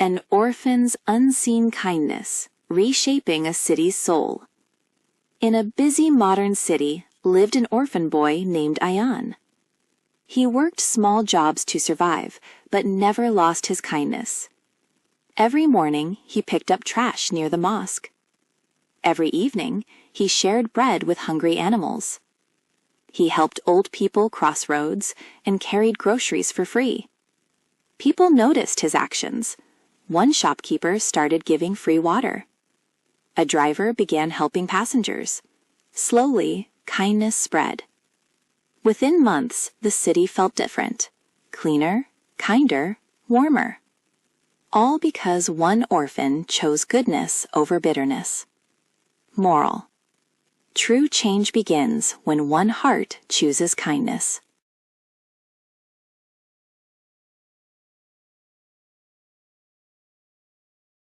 An orphan's unseen kindness, reshaping a city's soul. In a busy modern city lived an orphan boy named Ayan. He worked small jobs to survive, but never lost his kindness. Every morning he picked up trash near the mosque. Every evening he shared bread with hungry animals. He helped old people cross roads and carried groceries for free. People noticed his actions. One shopkeeper started giving free water. A driver began helping passengers. Slowly, kindness spread. Within months, the city felt different. Cleaner, kinder, warmer. All because one orphan chose goodness over bitterness. Moral: true change begins when one heart chooses kindness.